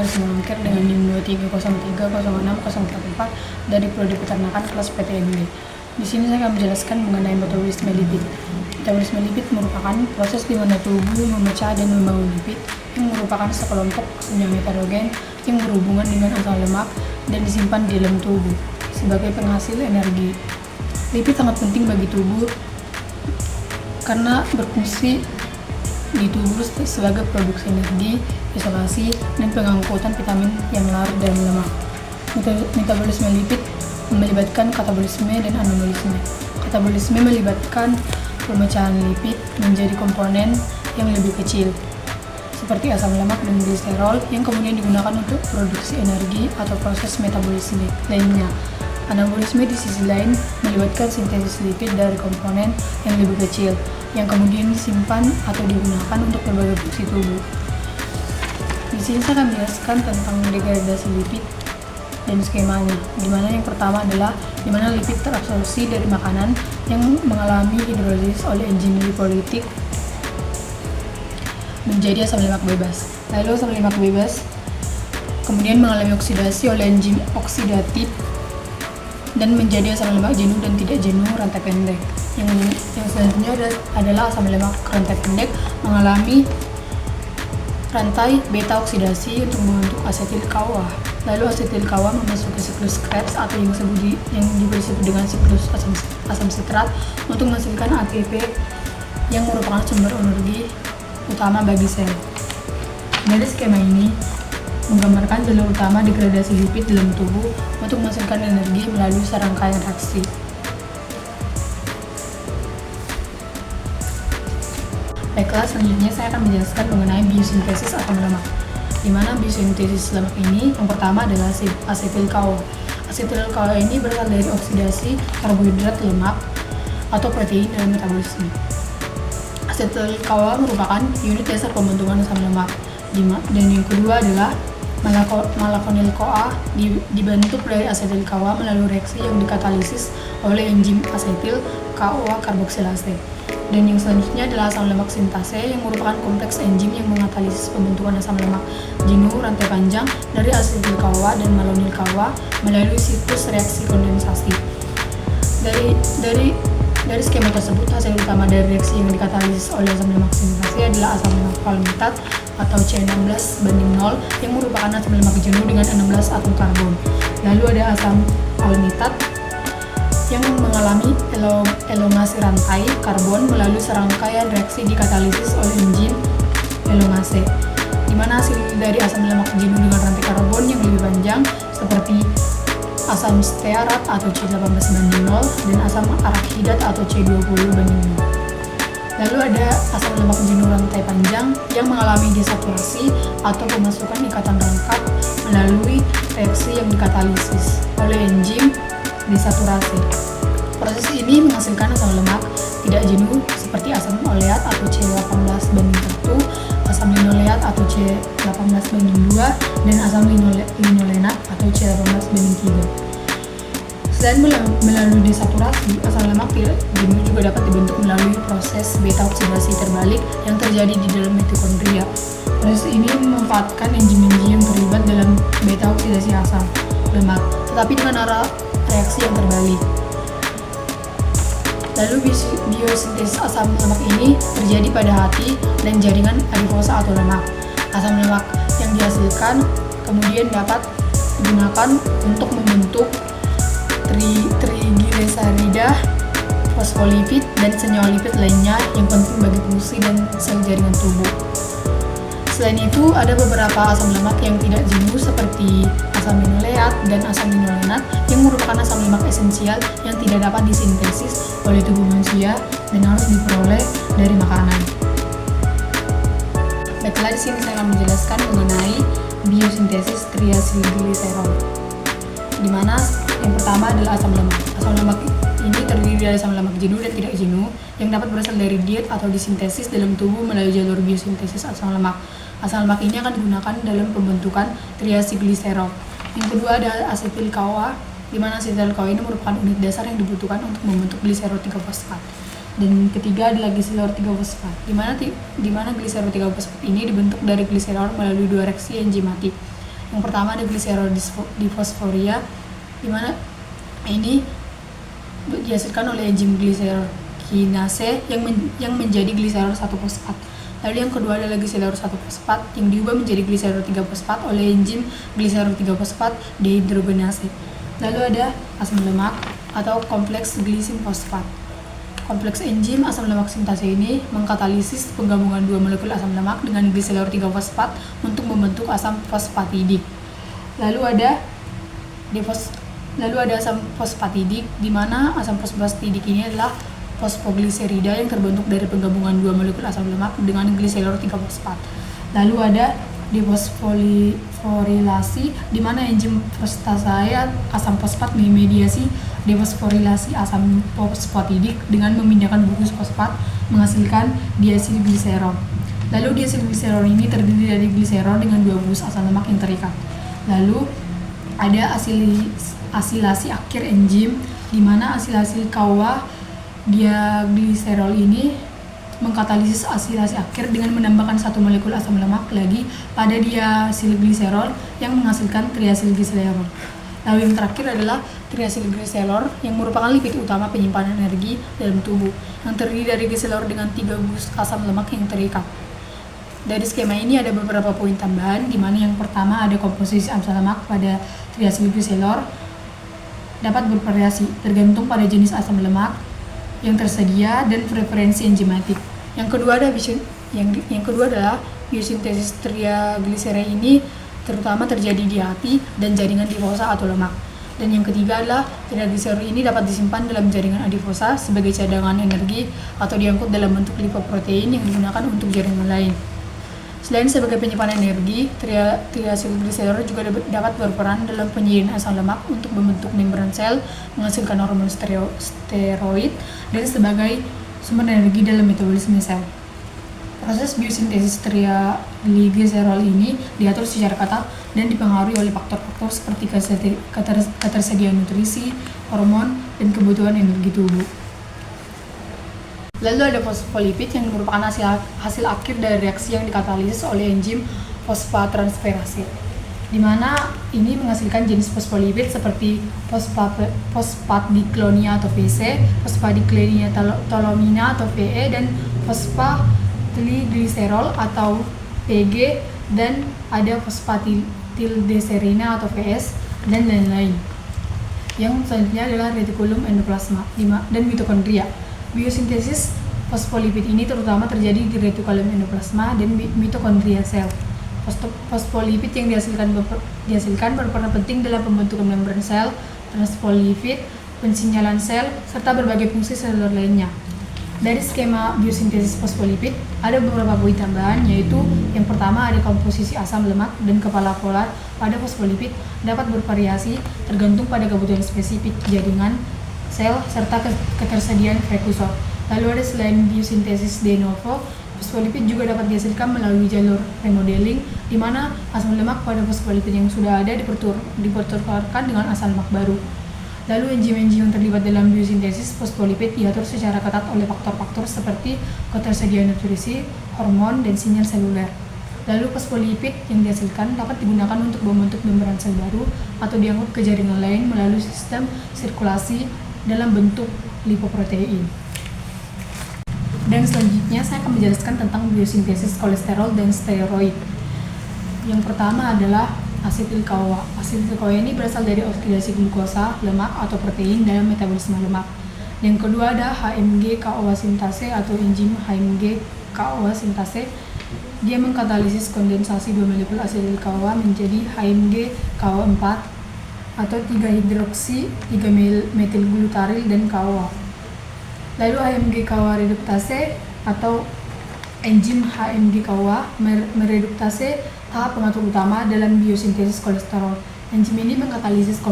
garis mengangkir dengan NIM 23030604 dari Prodi Peternakan kelas PTMB. Di sini saya akan menjelaskan mengenai metabolisme lipid. Metabolisme lipid merupakan proses di mana tubuh memecah dan membangun lipid yang merupakan sekelompok senyawa heterogen yang berhubungan dengan asam lemak dan disimpan di dalam tubuh sebagai penghasil energi. Lipid sangat penting bagi tubuh karena berfungsi di tubuh sebagai produksi energi, isolasi, dan pengangkutan vitamin yang larut dalam lemak. Metabolisme lipid melibatkan katabolisme dan anabolisme. Katabolisme melibatkan pemecahan lipid menjadi komponen yang lebih kecil, seperti asam lemak dan gliserol yang kemudian digunakan untuk produksi energi atau proses metabolisme lainnya. Anabolisme di sisi lain melibatkan sintesis lipid dari komponen yang lebih kecil, yang kemudian disimpan atau digunakan untuk berbagai fungsi tubuh. Di sini saya akan menjelaskan tentang degradasi lipid dan skemanya, di mana yang pertama adalah di mana lipid terabsorpsi dari makanan yang mengalami hidrolisis oleh enzim lipolitik menjadi asam lemak bebas. Lalu asam lemak bebas kemudian mengalami oksidasi oleh enzim oksidatif dan menjadi asam lemak jenuh dan tidak jenuh rantai pendek. Yang selanjutnya adalah asam lemak rantai pendek mengalami rantai beta oksidasi untuk membentuk asetil CoA. Lalu asetil CoA memasuki siklus Krebs atau yang juga disebut dengan siklus asam sitrat untuk menghasilkan ATP yang merupakan sumber energi utama bagi sel. Dari skema ini menggambarkan jalur utama degradasi lipid dalam tubuh untuk menghasilkan energi melalui serangkaian reaksi. Baiklah, selanjutnya saya akan menjelaskan mengenai biosintesis asam lemak. Di mana biosintesis lemak ini yang pertama adalah asetil CoA. Asetil CoA ini berasal dari oksidasi karbohidrat lemak atau protein dalam metabolisme. Asetil CoA merupakan unit dasar pembentukan asam lemak. Dan yang kedua adalah malakonil CoA dibentuk dari asetil CoA melalui reaksi yang dikatalisis oleh enzim asetil CoA karboksilase. Dan yang selanjutnya adalah asam lemak sintase yang merupakan kompleks enzim yang mengkatalisis pembentukan asam lemak jenuh rantai panjang dari asetil CoA dan malonil CoA melalui siklus reaksi kondensasi. Dari skema tersebut, hasil utama dari reaksi yang dikatalisis oleh asam lemak sintase adalah asam lemak palmitat atau C16:0 yang merupakan asam lemak jenuh dengan 16 atom karbon. Lalu ada asam palmitat yang mengalami elongasi rantai karbon melalui serangkaian reaksi dikatalisis oleh enzim elongase, di mana hasil dari asam lemak jenuh dengan rantai karbon yang lebih panjang seperti asam stearat atau C18:0 dan asam arakhidat atau C20:0. Lalu ada asam lemak jenuh rantai panjang yang mengalami desaturasi atau pemasukan ikatan rangkap melalui reaksi yang dikatalisis oleh enzim desaturasi. Proses ini menghasilkan asam lemak tidak jenuh seperti asam oleat atau C18:1, asam linoleat atau C18:2, dan asam linolenat atau C18:3. Selain melalui desaturasi, asam lemak tidak jenuh juga dapat dibentuk melalui proses beta oksidasi terbalik yang terjadi di dalam mitokondria. Proses ini memanfaatkan enzim-enzim yang terlibat dalam beta oksidasi asam lemak, tetapi dengan arah reaksi yang terbalik. Lalu biosintesis asam lemak ini terjadi pada hati dan jaringan adiposa atau lemak. Asam lemak yang dihasilkan kemudian dapat digunakan untuk membentuk trigliserida, fosfolipid, dan senyawa lipid lainnya yang penting bagi fungsi dan sel jaringan tubuh. Selain itu, ada beberapa asam lemak yang tidak jenuh seperti asam linoleat dan asam linolenat yang merupakan asam lemak esensial yang tidak dapat disintesis oleh tubuh manusia dan harus diperoleh dari makanan. Baiklah, di sini saya akan menjelaskan mengenai biosintesis triacylglycerol, di mana yang pertama adalah asam lemak. Asam lemak ini terdiri dari asam lemak jenuh dan tidak jenuh yang dapat berasal dari diet atau disintesis dalam tubuh melalui jalur biosintesis asam lemak. Asam lemak ini akan digunakan dalam pembentukan triacylglycerol. Yang kedua ada asetil CoA, di mana asetil CoA ini merupakan unit dasar yang dibutuhkan untuk membentuk gliserol 3-fosfat. Dan ketiga adalah gliserol 3-fosfat, di mana gliserol 3-fosfat ini dibentuk dari gliserol melalui dua reaksi enzimatik. Yang pertama ada gliserol-difosforia, di mana ini dihasilkan oleh enzim gliserol-kinase yang menjadi gliserol 1-fosfat. Lalu yang kedua adalah gliserol 1-fosfat yang diubah menjadi gliserol 3-fosfat oleh enzim gliserol 3-fosfat dehidrogenase. Lalu ada asam lemak atau kompleks glisin fosfat. Kompleks enzim asam lemak sintase ini mengkatalisis penggabungan dua molekul asam lemak dengan gliserol 3-fosfat untuk membentuk asam fosfatidik. Lalu ada asam fosfatidik, di mana asam fosfatidik ini adalah fosfogliserida yang terbentuk dari penggabungan dua molekul asam lemak dengan gliserol 3-fosfat. Lalu ada defosforilasi, di mana enzim fosfatase asam fosfat memediasi defosforilasi asam fosfatidik dengan memindahkan gugus fosfat menghasilkan diasilgliserol. Lalu diasilgliserol ini terdiri dari gliserol dengan dua gugus asam lemak yang terikat. Lalu ada asilasi akhir enzim, di mana asilasi CoA diagliserol ini mengkatalisis asilasi akhir dengan menambahkan satu molekul asam lemak lagi pada diasilgliserol yang menghasilkan triasilgliserol. Lalu yang terakhir adalah triasilgliserol yang merupakan lipid utama penyimpanan energi dalam tubuh yang terdiri dari gliserol dengan 3 gugus asam lemak yang terikat. Dari skema ini ada beberapa poin tambahan, di mana yang pertama ada komposisi asam lemak pada triasilgliserol dapat bervariasi tergantung pada jenis asam lemak yang tersedia dan preferensi enzimatik. Yang kedua adalah biosintesis triagliserol ini terutama terjadi di hati dan jaringan difosa atau lemak. Dan yang ketiga adalah triagliserol ini dapat disimpan dalam jaringan adiposa sebagai cadangan energi atau diangkut dalam bentuk lipoprotein yang digunakan untuk jaringan lain. Selain sebagai penyimpanan energi, triasilgliserol juga dapat berperan dalam penyediaan asam lemak untuk membentuk membran sel, menghasilkan hormon steroid, dan sebagai sumber energi dalam metabolisme sel. Proses biosintesis triagliserol ini diatur secara ketat dan dipengaruhi oleh faktor-faktor seperti ketersediaan nutrisi, hormon, dan kebutuhan energi tubuh. Lalu ada fosfolipid yang merupakan hasil akhir dari reaksi yang dikatalisis oleh enzim fosfatransferase, di mana ini menghasilkan jenis fosfolipid seperti fosfatdiklonia atau VC, fosfatdiklonia tolomina atau VE, dan fosfatiligliserol atau PG, dan ada fosfatildeserinase atau VS, dan lain-lain. Yang selanjutnya adalah retikulum endoplasma dan mitokondria. Biosintesis fosfolipid ini terutama terjadi di retikulum endoplasma dan mitokondria sel. Fosfolipid yang dihasilkan berperan penting dalam pembentukan membran sel, transfolipid, pensinyalan sel, serta berbagai fungsi seluler lainnya. Dari skema biosintesis fosfolipid, ada beberapa poin tambahan, yaitu yang pertama ada komposisi asam lemak dan kepala polar pada fosfolipid dapat bervariasi tergantung pada kebutuhan spesifik jaringan sel serta ketersediaan prekursor. Lalu ada selain biosintesis de novo, fosfolipid juga dapat dihasilkan melalui jalur remodeling, di mana asam lemak pada fosfolipid yang sudah ada dipertukarkan dengan asam lemak baru. Lalu enzim-enzim yang terlibat dalam biosintesis fosfolipid diatur secara ketat oleh faktor-faktor seperti ketersediaan nutrisi, hormon, dan sinyal seluler. Lalu fosfolipid yang dihasilkan dapat digunakan untuk membentuk membran sel baru atau diangkut ke jaringan lain melalui sistem sirkulasi dalam bentuk lipoprotein. Dan selanjutnya saya akan menjelaskan tentang biosintesis kolesterol dan steroid. Yang pertama adalah asetil-CoA. Asetil-CoA ini berasal dari oksidasi glukosa, lemak atau protein dalam metabolisme lemak. Yang kedua ada HMG-CoA sintase atau enzim HMG-CoA sintase. Dia mengkatalisis kondensasi dua molekul asetil-CoA menjadi HMG-CoA4 atau 3-hidroksi 3-metilglutaril dan CoA. Lalu HMG-CoA reduktase atau enzim HMG-CoA mereduktase tahap pengatur utama dalam biosintesis kolesterol. Enzim ini mengkatalisis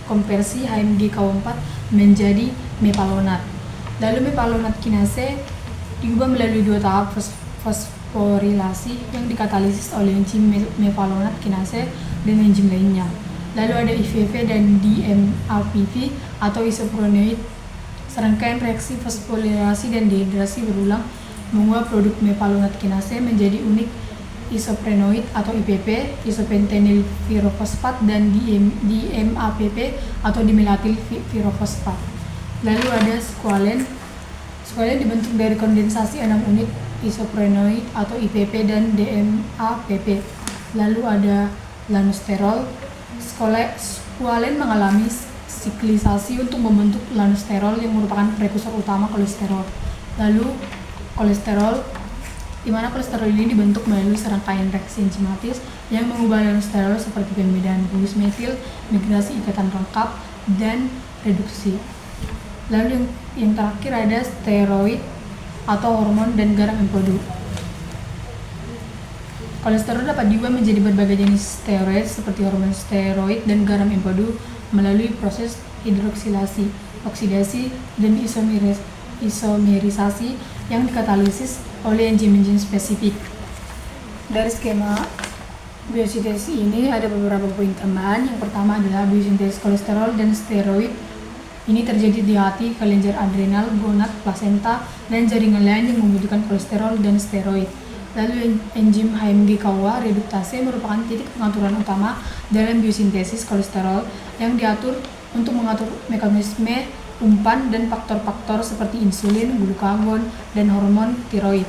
konversi HMG-CoA4 menjadi mepalonat. Lalu mepalonat kinase diubah melalui dua tahap fosforilasi yang dikatalisis oleh enzim mepalonat kinase dan enzim lainnya. Lalu ada IVV dan DMAVV atau isopronoid. Serangkaian reaksi fosforilasi dan dehidrasi berulang mengubah produk mepalonat kinase menjadi isoprenoid atau IPP, isopentenyl pirofosfat, dan DMAPP atau dimetil pirofosfat. Lalu ada squalen. Squalen dibentuk dari kondensasi 6 unit isoprenoid atau IPP dan DMAPP. Lalu ada lanosterol. Squalen mengalami siklisasi untuk membentuk lanosterol yang merupakan prekursor utama kolesterol. Lalu kolesterol, di mana kolesterol ini dibentuk melalui serangkaian reaksi enzimatis yang mengubah lanosterol seperti pembedaan gugus metil, migrasi ikatan lengkap, dan reduksi. Lalu yang terakhir ada steroid atau hormon dan garam empedu. Kolesterol dapat diubah menjadi berbagai jenis steroid seperti hormon steroid dan garam empedu melalui proses hidroksilasi, oksidasi, dan isomerisasi yang dikatalisis oleh enzim-enzim spesifik. Dari skema biosintesis ini ada beberapa poin tambahan. Yang pertama adalah biosintesis kolesterol dan steroid. Ini terjadi di hati, kelenjar adrenal, gonad, plasenta, dan jaringan lain yang membutuhkan kolesterol dan steroid. Lalu enzim HMG-CoA reduktase merupakan titik pengaturan utama dalam biosintesis kolesterol yang diatur untuk mengatur mekanisme umpan dan faktor-faktor seperti insulin, glukagon, dan hormon tiroid.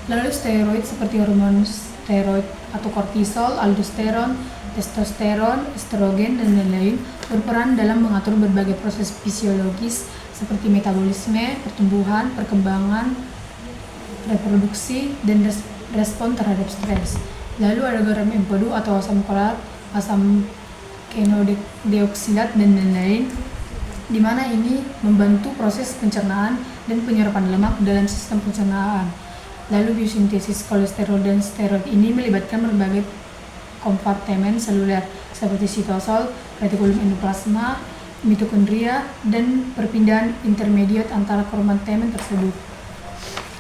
Lalu steroid seperti hormon steroid atau kortisol, aldosteron, testosteron, estrogen, dan lain-lain berperan dalam mengatur berbagai proses fisiologis seperti metabolisme, pertumbuhan, perkembangan, reproduksi, dan respon terhadap stres. Lalu ada garam empedu atau asam folat, asam ketodeoksilat, dan lain-lain, di mana ini membantu proses pencernaan dan penyerapan lemak dalam sistem pencernaan. Lalu biosintesis kolesterol dan steroid ini melibatkan berbagai kompartemen seluler seperti sitosol, retikulum endoplasma, mitokondria, dan perpindahan intermediat antara kompartemen tersebut.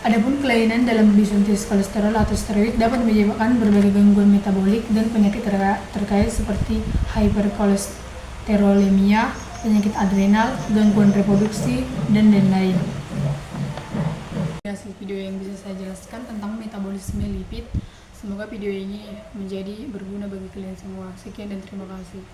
Adapun kelainan dalam biosintesis kolesterol atau steroid dapat menyebabkan berbagai gangguan metabolik dan penyakit terkait seperti hiperkolesterolemia, penyakit adrenal, gangguan reproduksi, dan lain-lain. Hasil video yang bisa saya jelaskan tentang metabolisme lipid. Semoga video ini menjadi berguna bagi kalian semua. Sekian dan terima kasih.